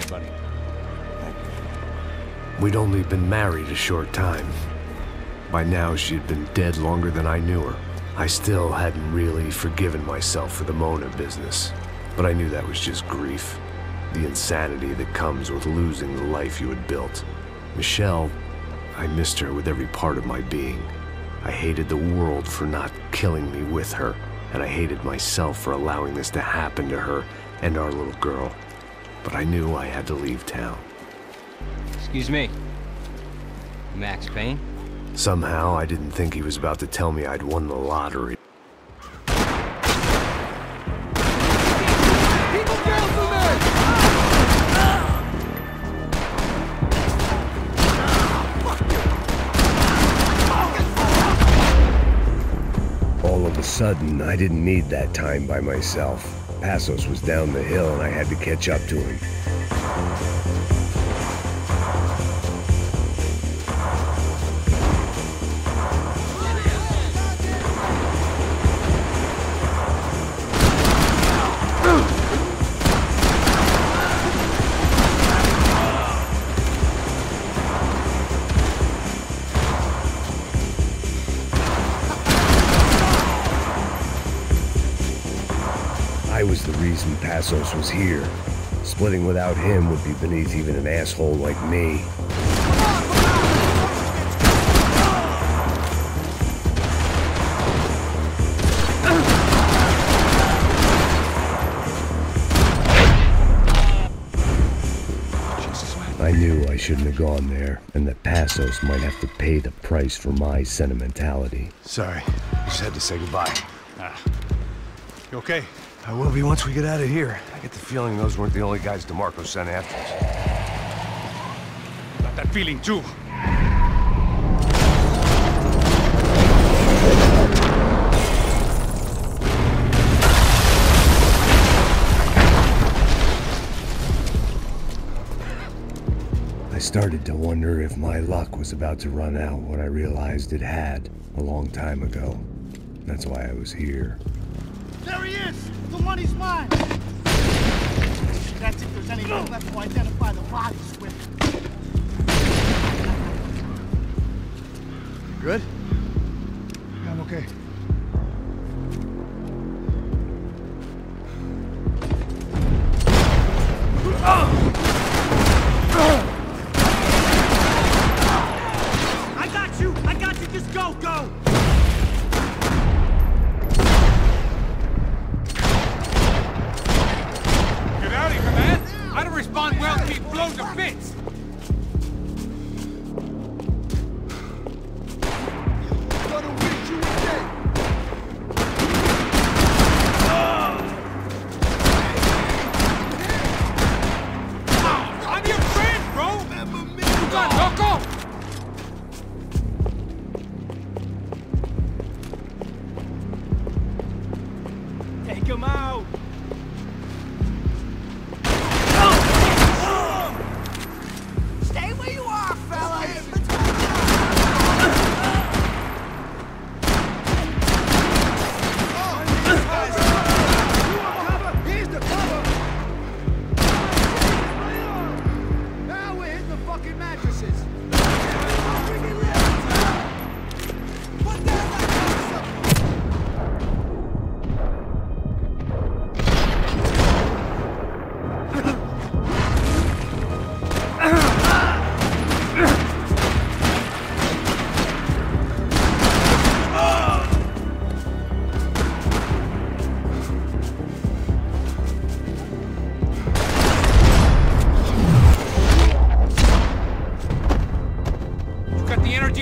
buddy. We'd only been married a short time. By now, she'd been dead longer than I knew her. I still hadn't really forgiven myself for the Mona business, but I knew that was just grief. The insanity that comes with losing the life you had built. Michelle, I missed her with every part of my being. I hated the world for not killing me with her, and I hated myself for allowing this to happen to her and our little girl. But I knew I had to leave town. Excuse me. Max Payne? Somehow, I didn't think he was about to tell me I'd won the lottery. All of a sudden, I didn't need that time by myself. Passos was down the hill and I had to catch up to him. I was the reason Passos was here. Splitting without him would be beneath even an asshole like me. I knew I shouldn't have gone there, and that Passos might have to pay the price for my sentimentality. Sorry, just had to say goodbye. You okay? I will be once we get out of here. I get the feeling those weren't the only guys DeMarco sent after us. Got that feeling too. I started to wonder if my luck was about to run out when I realized it had a long time ago. That's why I was here. There he is! The one he's mine! That's if there's anything left to identify the bodies with. You good? Yeah, I'm okay. I got you! Just go! I don't respond well to being blown to bits! I'm your friend, bro! You got loco? Take him out! Stay where you are, fellas! Let's go! Here's the cover! Now we're hitting the fucking mattresses! Put down that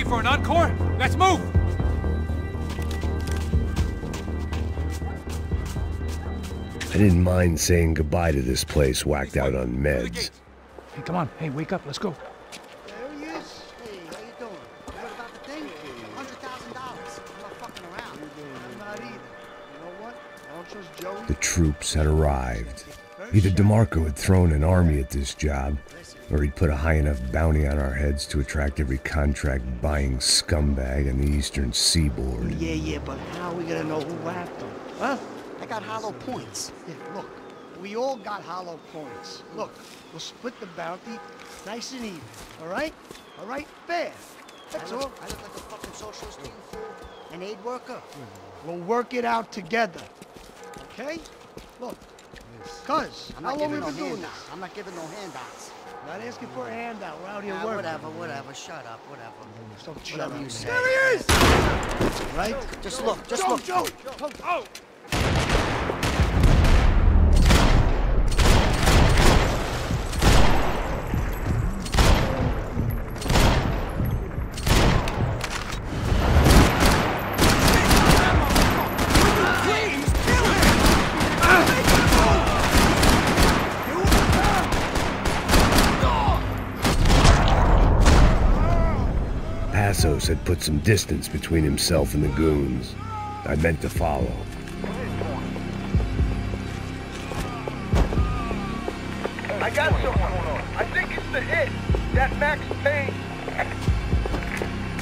for an encore? Let's move! I didn't mind saying goodbye to this place whacked out on meds. Hey, come on. Hey, wake up. Let's go. There he is. Hey, how you doing? What about the thing? $100,000. I'm not fucking around. I'm not either. You know what? I don't trust Joey. The troops had arrived. Either DeMarco had thrown an army at this job, or he'd put a high enough bounty on our heads to attract every contract-buying scumbag on the eastern seaboard. Yeah, but how are we gonna know who whacked him? Huh? I got hollow points. Yeah, look. We all got hollow points. Look, we'll split the bounty nice and even, all right? All right? Fair. That's all. I look like a fucking socialist eating food. An aid worker. We'll work it out together. Okay? Look. Cuz, I'm how not long giving we no been doing handouts. this? I'm not giving no handouts. Not asking for a handout. We're out here working. Whatever. Shut up, whatever. So shut Whatever up. you say. There he is! Right? Just look, just look. Joe! Oh! Passos had put some distance between himself and the goons. I meant to follow. I got someone. I think it's the hit. That Max Payne.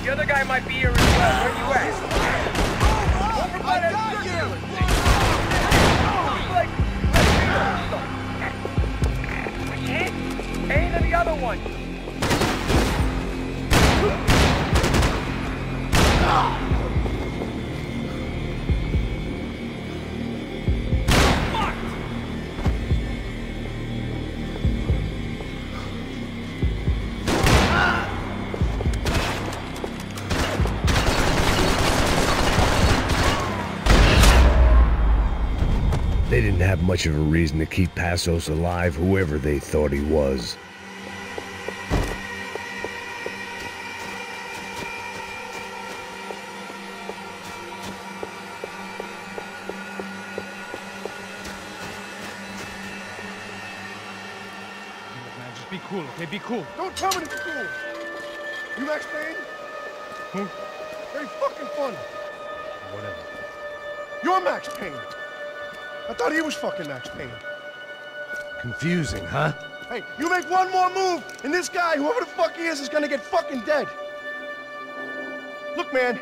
The other guy might be here as well. Where you at? Over by that circular thing. Looks like Espero or something. Which hit? Payne and the other one. They didn't have much of a reason to keep Passos alive, whoever they thought he was. Man, just be cool, okay? Be cool. Don't tell me to be cool. You Max Payne? Who? Very fucking funny. Whatever. You're Max Payne. I thought he was fucking Max Payne. Confusing, huh? Hey, you make one more move, and this guy, whoever the fuck he is gonna get fucking dead. Look, man,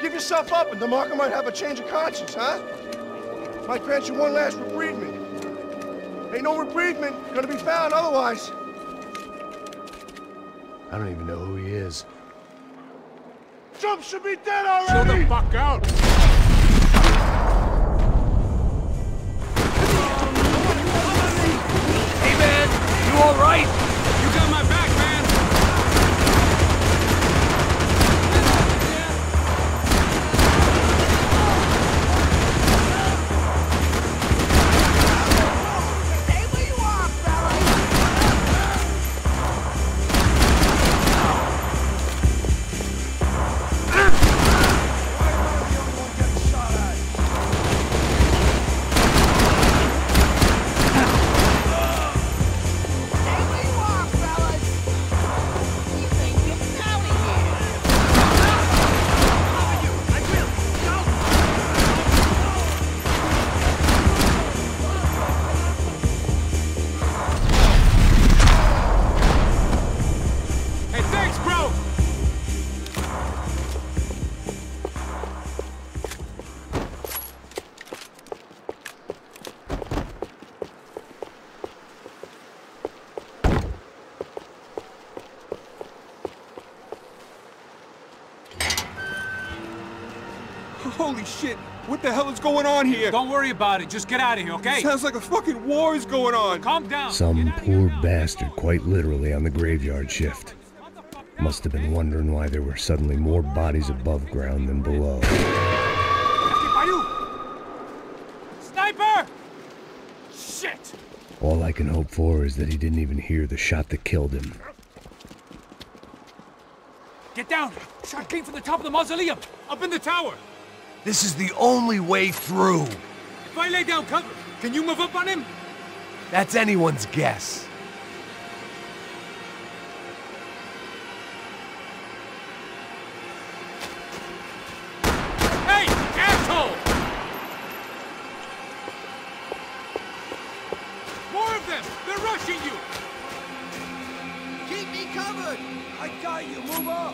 give yourself up, and DeMarco might have a change of conscience, huh? Might grant you one last reprievement. Ain't no reprievement gonna be found otherwise. I don't even know who he is. Trump should be dead already! Chill the fuck out! Hey man, you alright? You got my back, man! Stay where you are, fella. Stay where you are, fellas. You think getting out of here? I will. Hey, thanks, bro! Holy shit! What the hell is going on here? Don't worry about it. Just get out of here, okay? Sounds like a fucking war is going on. Calm down. Some Get out of here poor now. bastard, quite literally, on the graveyard shift. Must have been wondering why there were suddenly more bodies above ground than below. Sniper! Shit! All I can hope for is that he didn't even hear the shot that killed him. Get down! Shot came from the top of the mausoleum! Up in the tower! This is the only way through. If I lay down cover, can you move up on him? That's anyone's guess. Hey, asshole! More of them! They're rushing you! Keep me covered. I got you. Move up.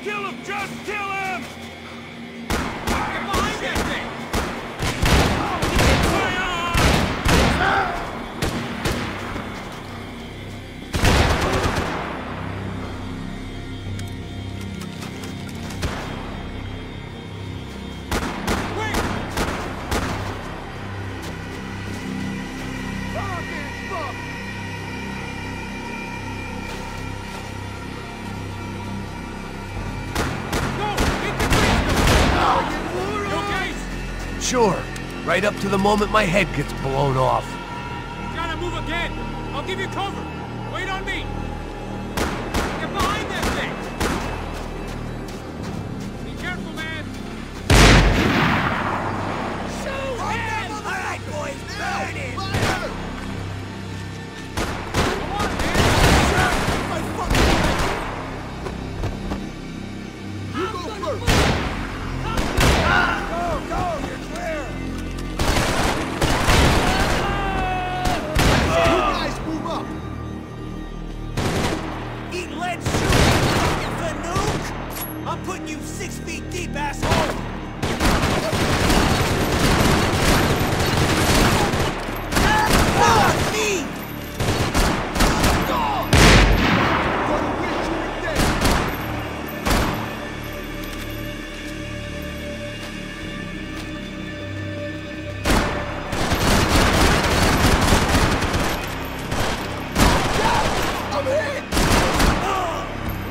Kill him! Just kill him! Sure. Right up to the moment my head gets blown off. You gotta move again. I'll give you cover. Wait on me. Get behind that thing. Be careful, man. Shoot him! All right, boys, burn him! Come on, man. My fucking you go first. Go, you're clear! You guys move up. Eat lead shooting, fucking Fanuke! I'm putting you 6 feet deep, asshole! Fuck me!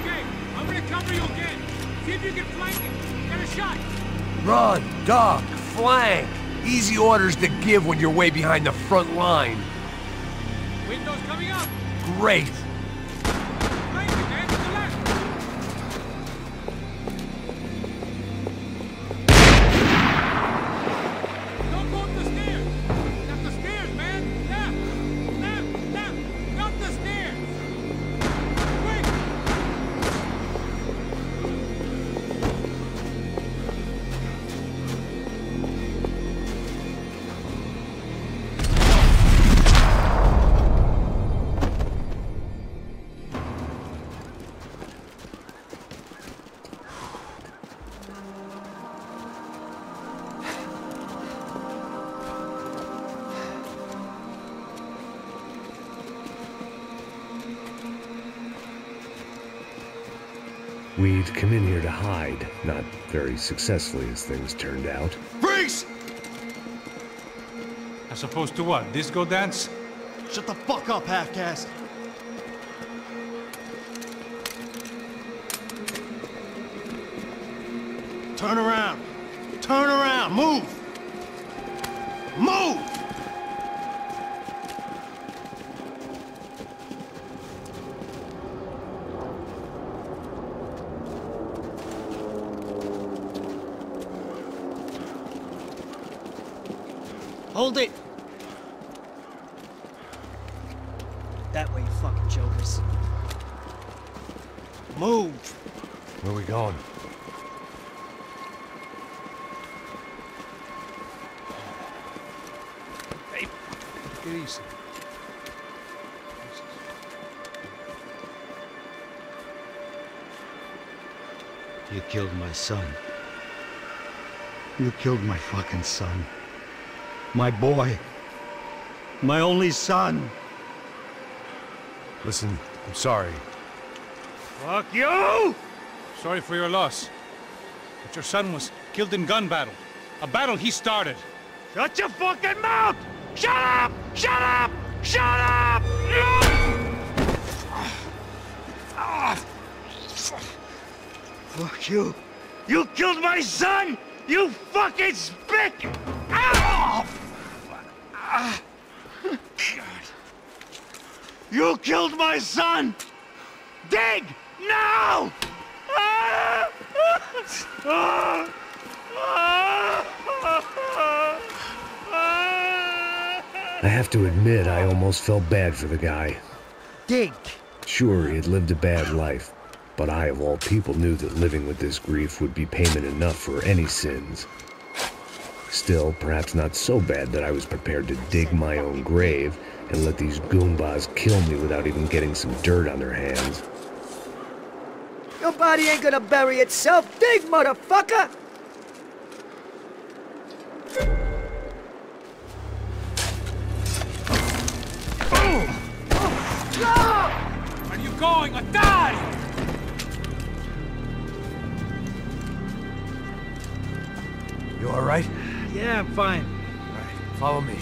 Okay, I'm gonna cover you again. See if you can flank it. Get a shot. Run, duck, flank. Easy orders to give when you're way behind the front line. Window's coming up. Great. Flank it, man. To the left. Don't go up the stairs. Up the stairs, man. Left. Up the stairs. Quick. We'd come in here to hide, not very successfully as things turned out. Freeze! As opposed to what? Disco dance? Shut the fuck up, half-caste. Turn around. Turn around. Move. Move! Hold it! That way, you fucking jokers. Move! Where are we going? Hey, take it easy. You killed my son. You killed my fucking son. My boy. My only son. Listen, I'm sorry. Fuck you! Sorry for your loss. But your son was killed in gun battle. A battle he started. Shut your fucking mouth! Shut up! Shut up! Shut up! Fuck you. You killed my son! You fucking spick! Ow! You killed my son! Dig! Now! I have to admit, I almost felt bad for the guy. Dig! Sure, he had lived a bad life, but I, of all people, knew that living with this grief would be payment enough for any sins. Still, perhaps not so bad that I was prepared to dig my own grave and let these goombas kill me without even getting some dirt on their hands. Your body ain't gonna bury itself! Dig, motherfucker! Where are you going? I die! You all right? Yeah, I'm fine. All right, follow me.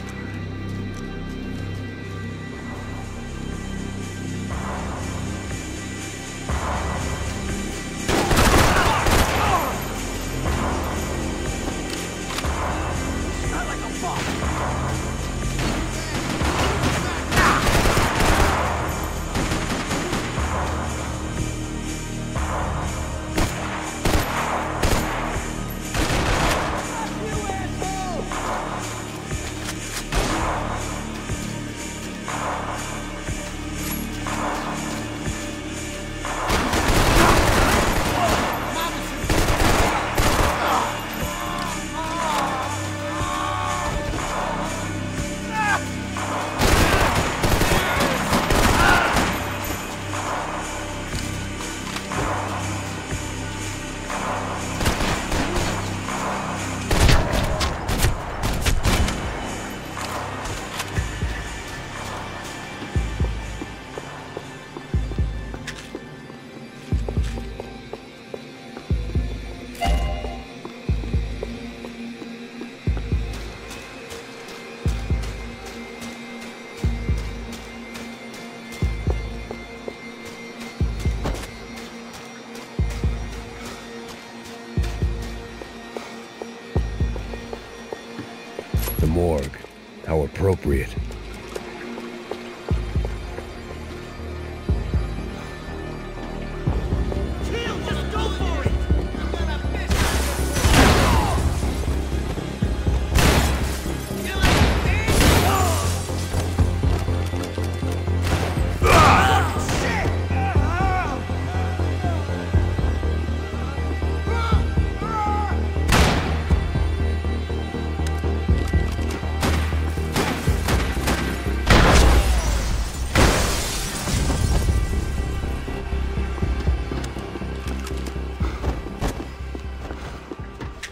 The morgue. How appropriate.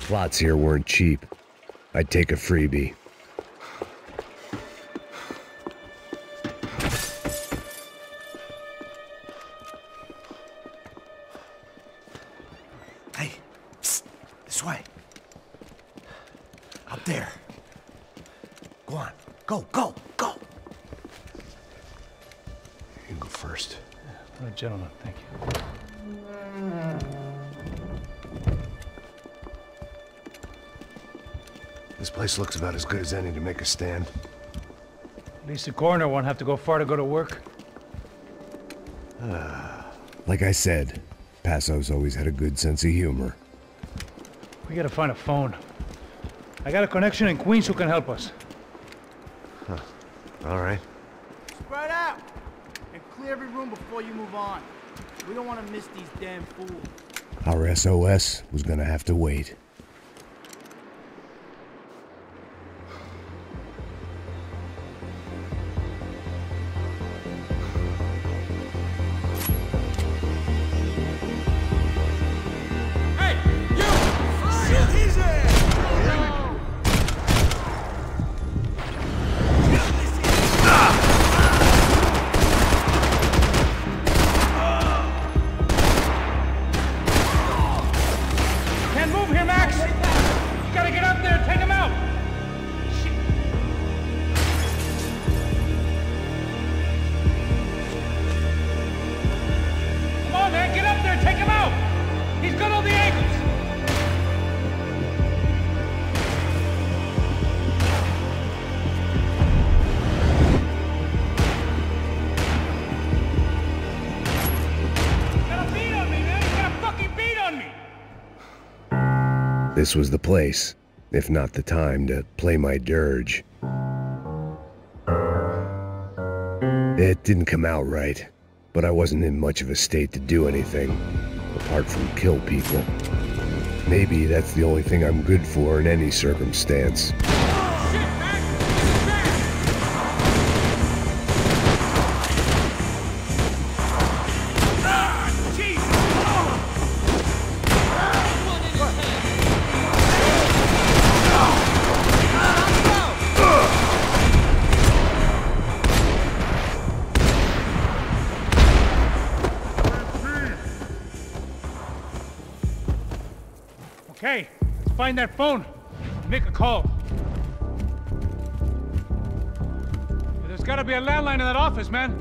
Plots here weren't cheap. I'd take a freebie. Hey, psst, this way. Up there. Go on, go, go, go. You can go first. All right, gentlemen, thank you. This place looks about as good as any to make a stand. At least the coroner won't have to go far to go to work. Like I said, Paso's always had a good sense of humor. We gotta find a phone. I got a connection in Queens who can help us. Huh. All right. Spread out! And clear every room before you move on. We don't want to miss these damn fools. Our SOS was gonna have to wait. This was the place, if not the time, to play my dirge. It didn't come out right, but I wasn't in much of a state to do anything, apart from kill people. Maybe that's the only thing I'm good for in any circumstance. Okay, let's find that phone and make a call. There's gotta be a landline in that office, man.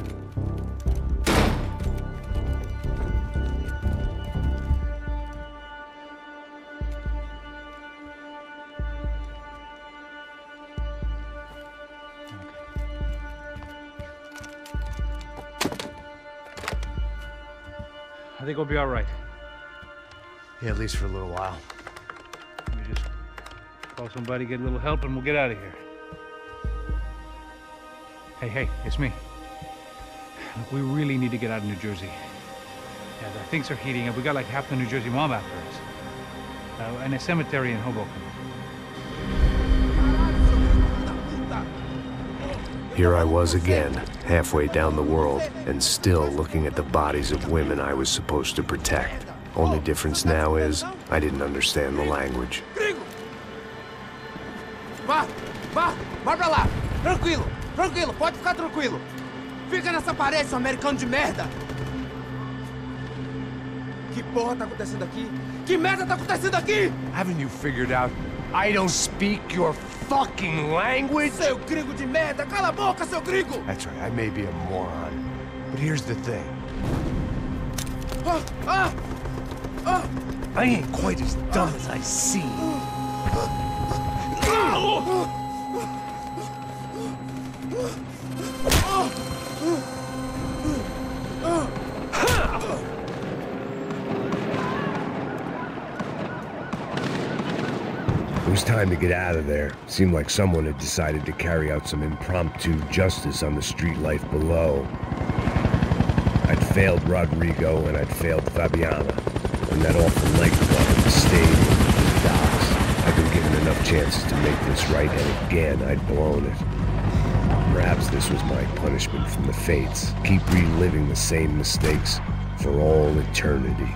I think we'll be all right. Yeah, at least for a little while. We just call somebody, get a little help, and we'll get out of here. Hey, it's me. Look, we really need to get out of New Jersey. Yeah, things are heating up. We got like half the New Jersey mob after us. And a cemetery in Hoboken. Here I was again, halfway down the world, and still looking at the bodies of women I was supposed to protect. Only difference now is, I didn't understand the language. Vai pra lá! Tranquilo, pode ficar tranquilo! Fica nessa parede, seu americano de merda! Que porra tá acontecendo aqui? Que merda tá acontecendo aqui? Haven't you figured out I don't speak your fucking language? Seu gringo de merda! Cala a boca, seu gringo! That's right, I may be a moron, but here's the thing. I ain't quite as dumb as I seem. time to get out of there. Seemed like someone had decided to carry out some impromptu justice on the street life below. I'd failed Rodrigo and I'd failed Fabiana. And that awful night club at the stadium, the docks. I'd been given enough chances to make this right, and again I'd blown it. Perhaps this was my punishment from the fates. Keep reliving the same mistakes for all eternity.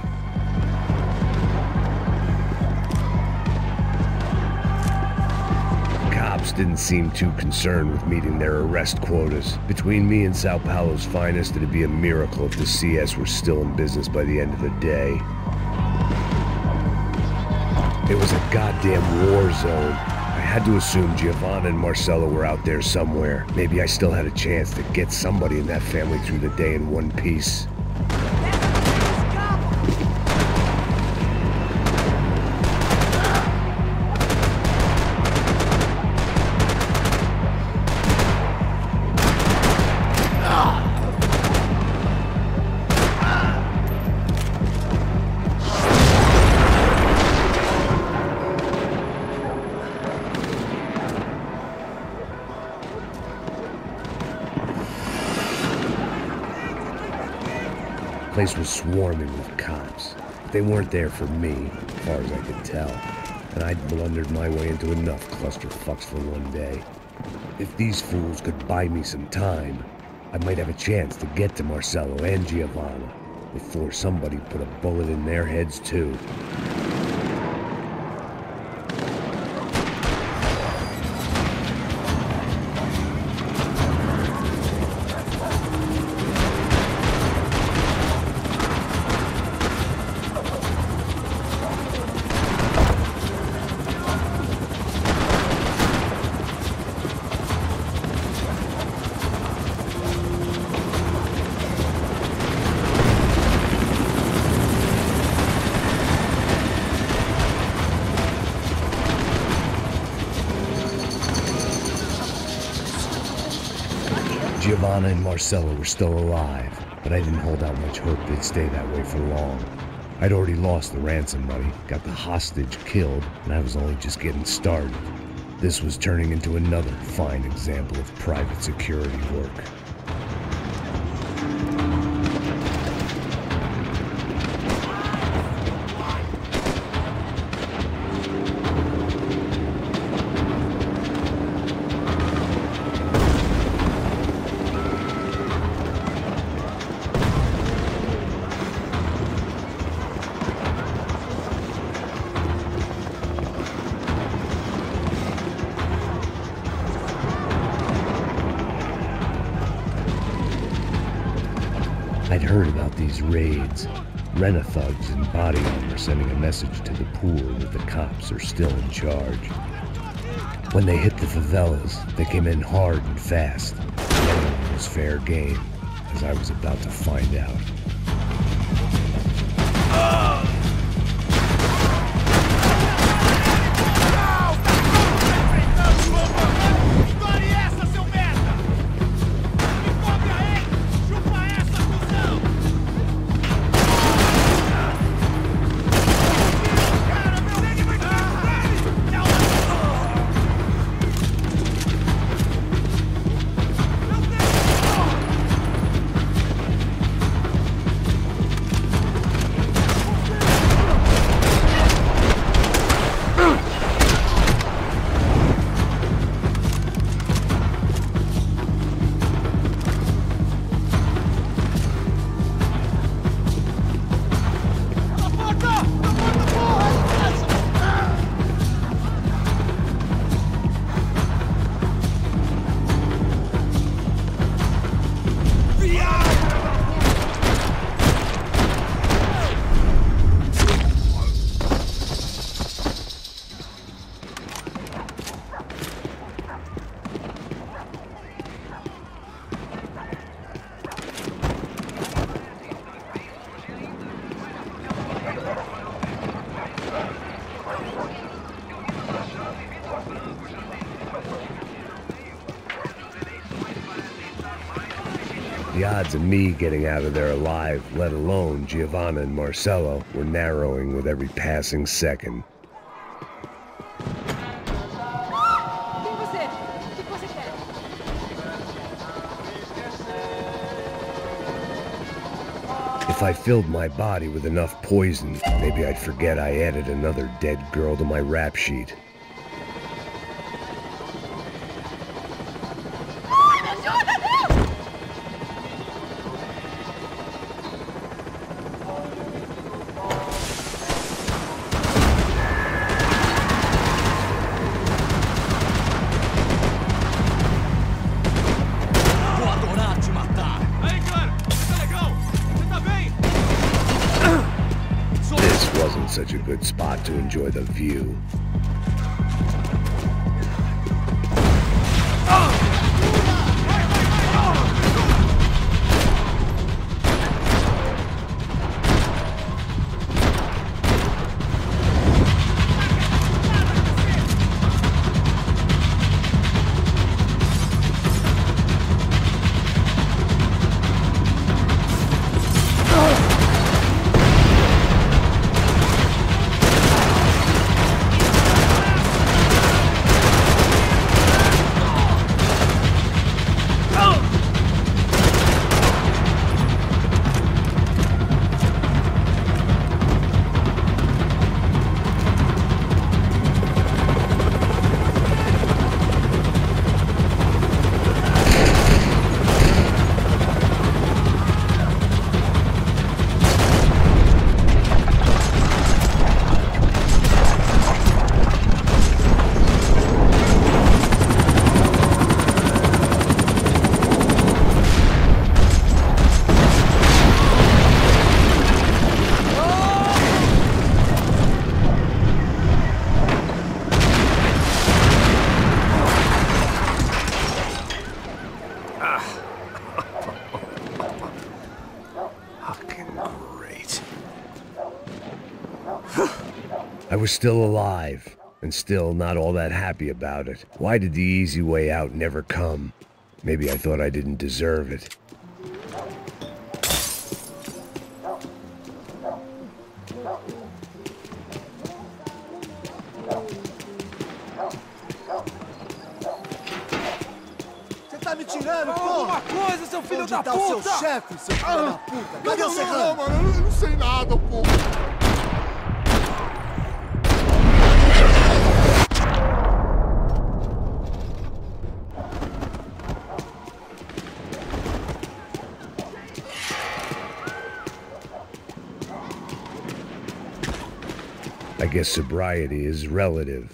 Cops didn't seem too concerned with meeting their arrest quotas. Between me and Sao Paulo's finest, it'd be a miracle if the CS were still in business by the end of the day. It was a goddamn war zone. I had to assume Giovanna and Marcelo were out there somewhere. Maybe I still had a chance to get somebody in that family through the day in one piece. The place was swarming with cops. But they weren't there for me, as far as I could tell. And I'd blundered my way into enough clusterfucks for one day. If these fools could buy me some time, I might have a chance to get to Marcelo and Giovanna before somebody put a bullet in their heads too. Giovanna and Marcelo were still alive, but I didn't hold out much hope they'd stay that way for long. I'd already lost the ransom money, got the hostage killed, and I was only just getting started. This was turning into another fine example of private security work. I'd heard about these raids. Rent-a-thugs in body armor sending a message to the poor that the cops are still in charge. When they hit the favelas, they came in hard and fast. It was fair game, as I was about to find out. The odds of me getting out of there alive, let alone Giovanna and Marcelo, were narrowing with every passing second. If I filled my body with enough poison, maybe I'd forget I added another dead girl to my rap sheet. Such a good spot to enjoy the view. I was still alive, and still not all that happy about it. Why did the easy way out never come? Maybe I thought I didn't deserve it. Você tá me tirando, pô? Alguma coisa, seu filho da puta! Onde tá o seu chefe, seu filho da puta? Cadê o Serrano? Não, mano, eu não sei nada, pô. I guess sobriety is relative.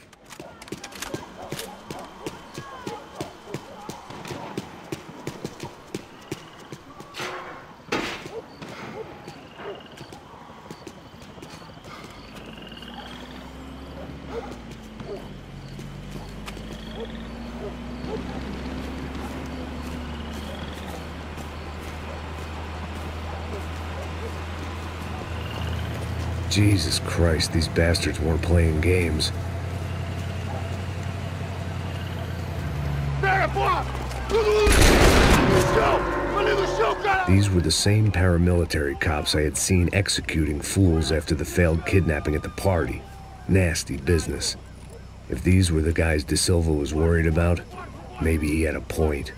Jesus Christ, these bastards weren't playing games. These were the same paramilitary cops I had seen executing fools after the failed kidnapping at the party. Nasty business. If these were the guys De Silva was worried about, maybe he had a point.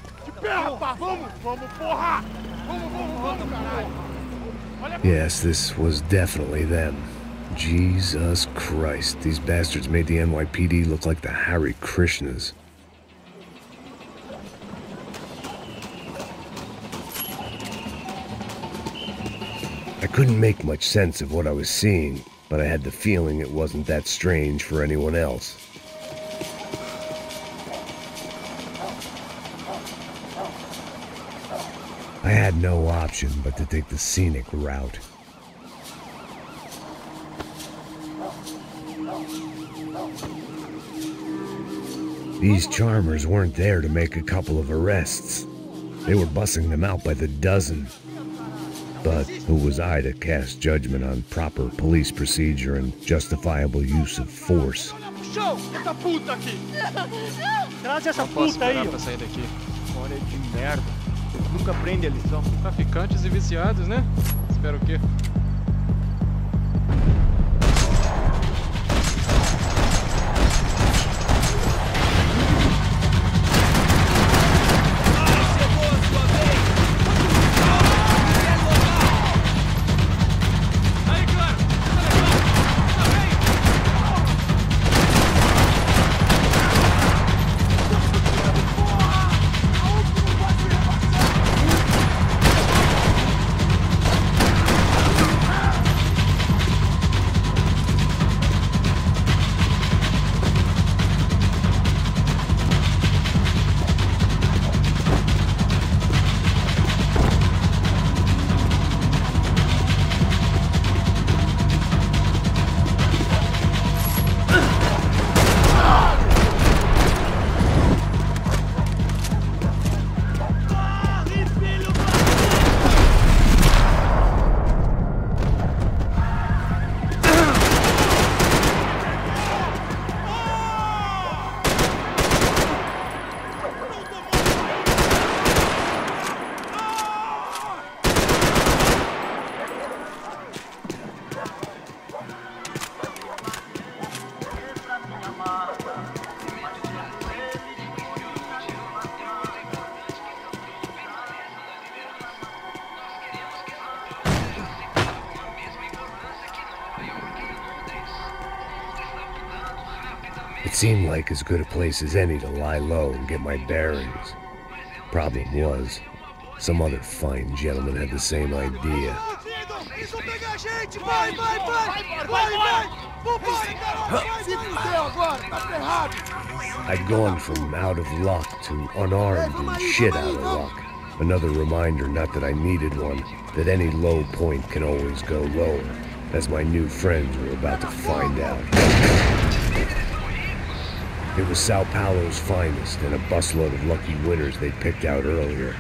Yes, this was definitely them. Jesus Christ, these bastards made the NYPD look like the Hare Krishnas. I couldn't make much sense of what I was seeing, but I had the feeling it wasn't that strange for anyone else. I had no option but to take the scenic route. These charmers weren't there to make a couple of arrests. They were bussing them out by the dozen. But who was I to cast judgment on proper police procedure and justifiable use of force? Traz essa puta aí, ó. Sair daqui. Olha de merda. Nunca aprende a lição. Traficantes e viciados, né? Espero o quê? seemed like as good a place as any to lie low and get my bearings. Problem was, some other fine gentleman had the same idea. I'd gone from out of luck to unarmed and shit out of luck. Another reminder, not that I needed one, that any low point can always go lower, as my new friends were about to find out. It was Sao Paulo's finest and a busload of lucky winners they'd picked out earlier.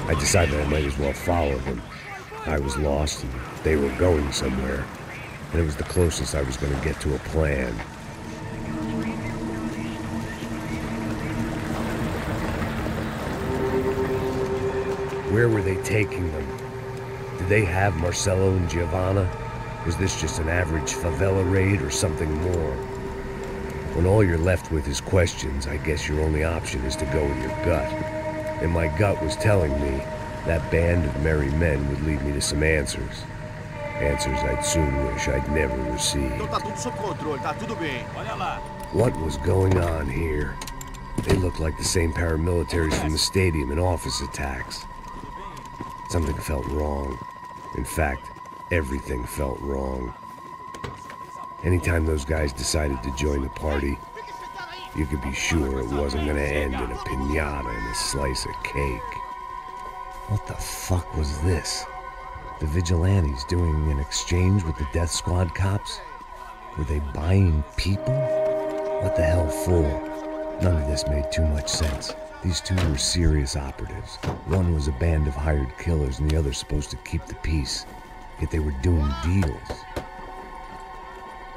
I decided I might as well follow them. I was lost and they were going somewhere, and it was the closest I was going to get to a plan. Where were they taking them? Did they have Marcelo and Giovanna? Was this just an average favela raid or something more? When all you're left with is questions, I guess your only option is to go with your gut. And my gut was telling me that band of merry men would lead me to some answers. Answers I'd soon wish I'd never received. What was going on here? They looked like the same paramilitaries from the stadium in office attacks. Something felt wrong. In fact, everything felt wrong. Anytime those guys decided to join the party, you could be sure it wasn't gonna end in a piñata and a slice of cake. What the fuck was this? The vigilantes doing an exchange with the death squad cops? Were they buying people? What the hell for? None of this made too much sense. These two were serious operatives. One was a band of hired killers and the other supposed to keep the peace. Yet they were doing deals.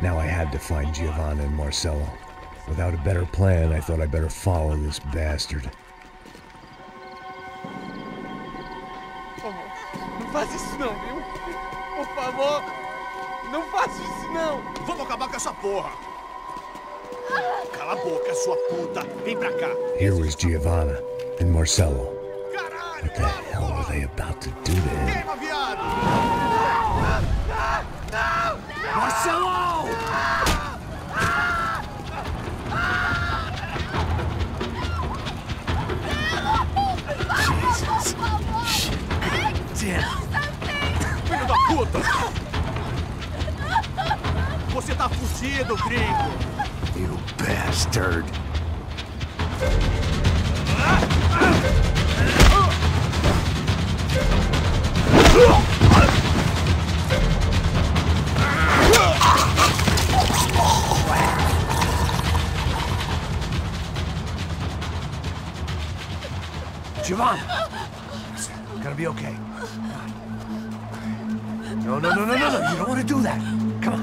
Now I had to find Giovanna and Marcelo. Without a better plan, I thought I'd better follow this bastard. Não faz isso não, viu? Por favor, não faça isso não. Vamos acabar com essa porra. Cala a boca, sua puta. Vem pra cá. Here was Giovanna and Marcelo. What the hell were they about to do to him? Queima, viado! Marcelo! Jesus. Shit. Damn. Filho da puta! Você tá fudido, gringo! You bastard. Giovanna! Gonna be okay. No. You don't want to do that. Come on.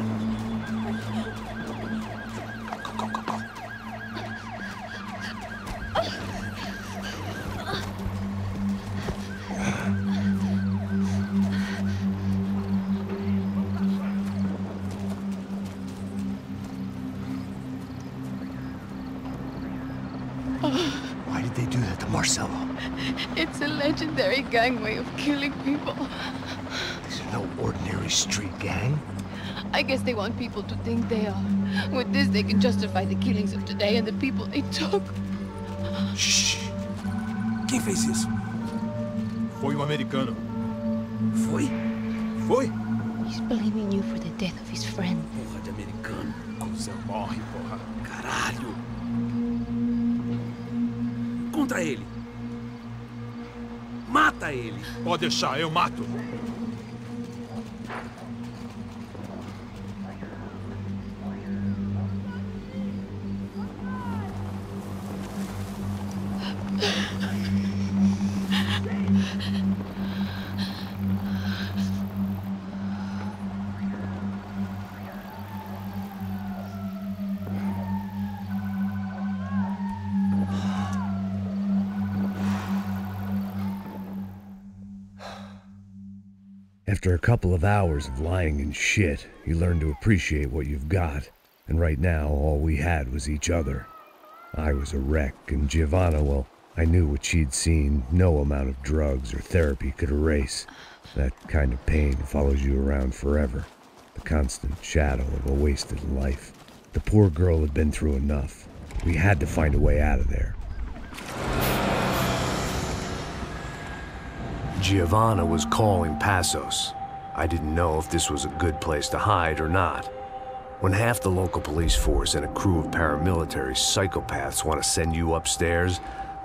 Why did they do that to Marcelo? It's a legendary gang way of killing people. These are no ordinary street gang. I guess they want people to think they are. With this, they can justify the killings of today and the people they took. Shh! Quem fez isso? Foi um americano. Foi? Foi? He's blaming you for the death of his friend. Porra de americano. Coisa morre, porra. Caralho! Contra ele. Mata ele. Pode deixar, eu mato. After a couple of hours of lying in shit, you learn to appreciate what you've got. And right now, all we had was each other. I was a wreck, and Giovanna, well, I knew what she'd seen no amount of drugs or therapy could erase. That kind of pain follows you around forever. The constant shadow of a wasted life. The poor girl had been through enough. We had to find a way out of there. Giovanna was calling Passos. I didn't know if this was a good place to hide or not. When half the local police force and a crew of paramilitary psychopaths want to send you upstairs,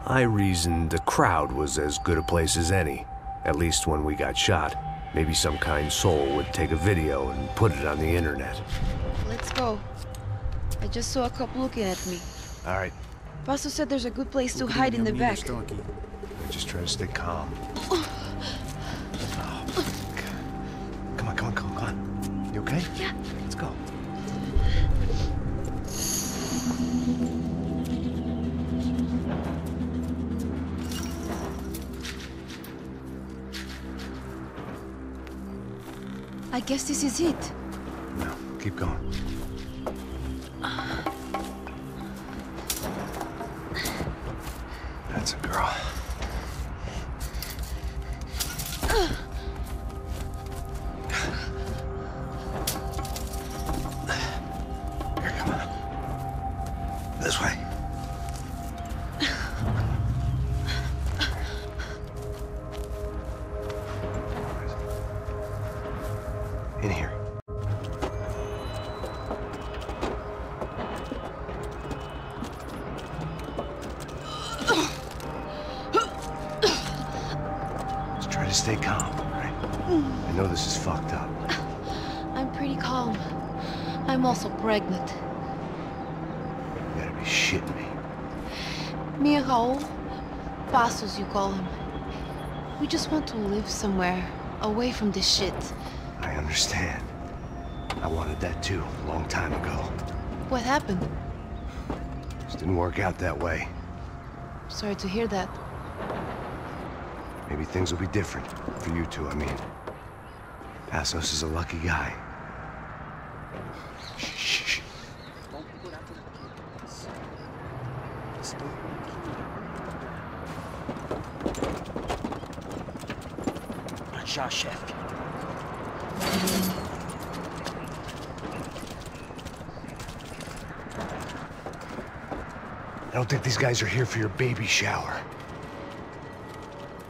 I reasoned the crowd was as good a place as any. At least when we got shot. Maybe some kind soul would take a video and put it on the internet. Let's go. I just saw a couple looking at me. All right. Passos said there's a good place to hide in the back. Just try to stay calm. Come on. You okay? Yeah. Let's go. I guess this is it. No, keep going. That's a girl. Here, come on. This way. In here. Just try to stay calm, right? I know this is fucked up. I'm pretty calm. I'm also pregnant. You gotta be shitting me. Me and Raul, Passos you call him. We just want to live somewhere, away from this shit. I understand. I wanted that too, a long time ago. What happened? Just didn't work out that way. Sorry to hear that. Maybe things will be different. For you two, I mean. Passos is a lucky guy. Shh. Já, chefe. I don't think these guys are here for your baby shower.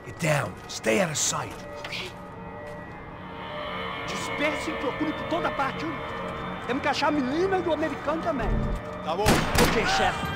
Get down. Stay out of sight. Okay. Disperse e procure por toda parte. Temos que achar a menina e o americano também. Tá bom. Ok, chefe.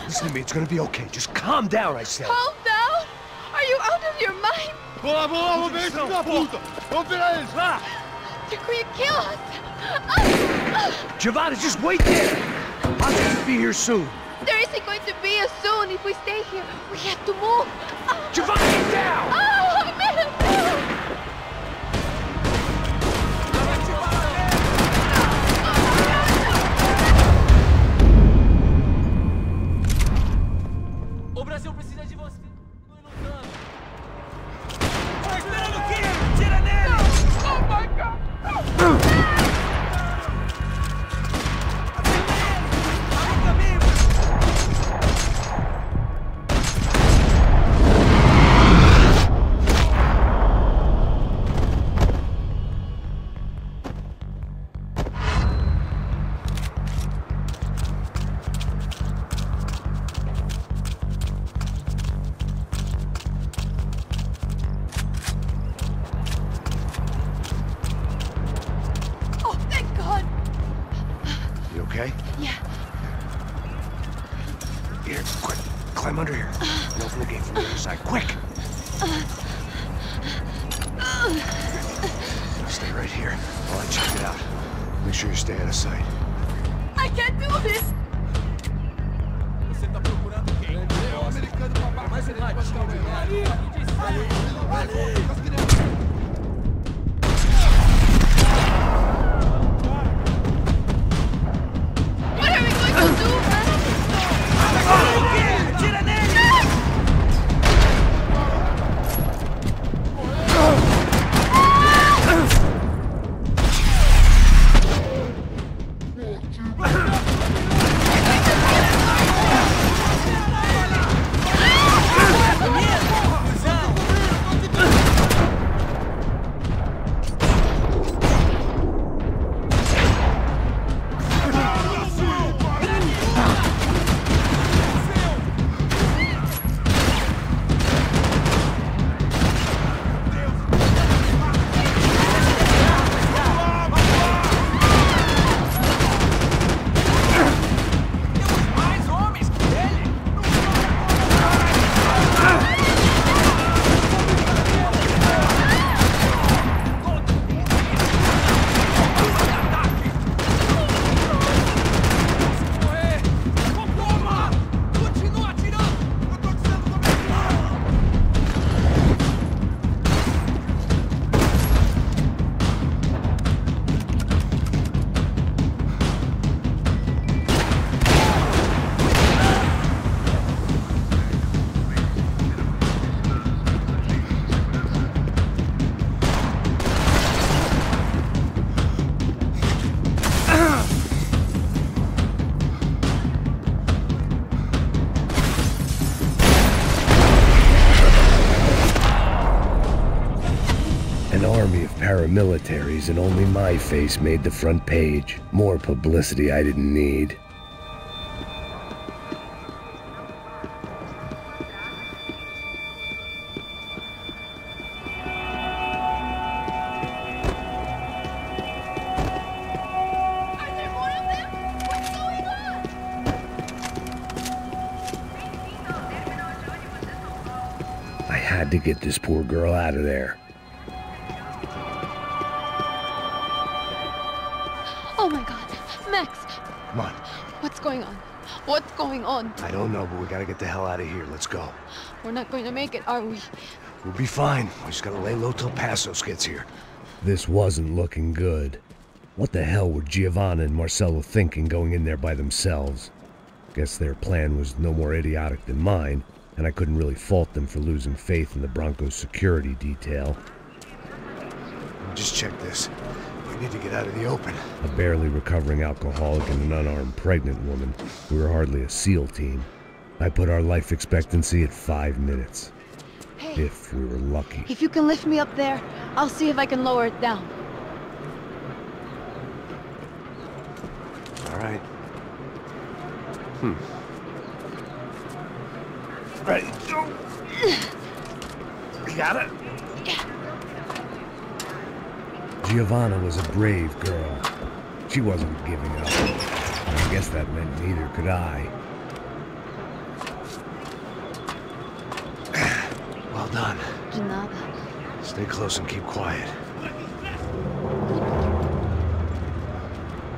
Listen to me, it's gonna be okay. Just calm down, I said. Calm down? Are you out of your mind? Boa, vamos ver esse da puta. Vamos virar eles, lá. They're going to kill us. Giovanna, just wait there. I'll just be here soon. There isn't going to be a soon if we stay here. We have to move. Giovanna, get down! Oh, I made it move. O Brasil precisa de você. Vai esperando o quê? Tira nele! Oh my God! Okay? Yeah. Here, quick. Climb under here. And open the gate from the other side. Quick! Stay right here while I check it out. Make sure you stay out of sight. I can't do this. Paramilitaries, and only my face made the front page. More publicity I didn't need. I had to get this poor girl out of there. Oh my God, Max! Come on. What's going on? What's going on? I don't know, but we gotta get the hell out of here. Let's go. We're not going to make it, are we? We'll be fine. We just gotta lay low till Passos gets here. This wasn't looking good. What the hell were Giovanna and Marcello thinking going in there by themselves? Guess their plan was no more idiotic than mine, and I couldn't really fault them for losing faith in the Broncos security detail. Just check this. We need to get out of the open. A barely recovering alcoholic and an unarmed pregnant woman. We were hardly a SEAL team. I put our life expectancy at 5 minutes. Hey, if we were lucky. If you can lift me up there, I'll see if I can lower it down. All right. Ready, go. You got it? Yeah. Giovanna was a brave girl. She wasn't giving up. And I guess that meant neither could I. Well done. De nada. Stay close and keep quiet.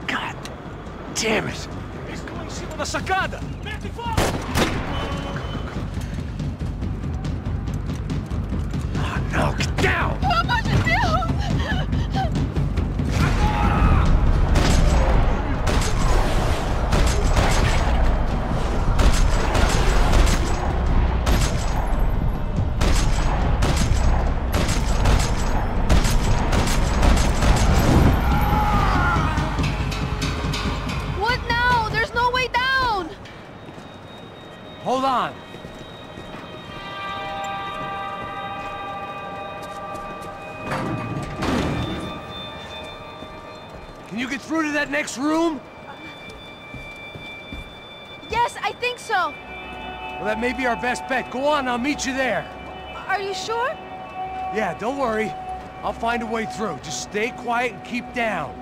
God damn it! Estou em cima da sacada! Mete fogo! Oh no, get down! Pelo amor de Deus! What now? There's no way down! Hold on. Can you get through to that next room? Yes, I think so. Well, that may be our best bet. Go on, I'll meet you there. Are you sure? Yeah, don't worry. I'll find a way through. Just stay quiet and keep down.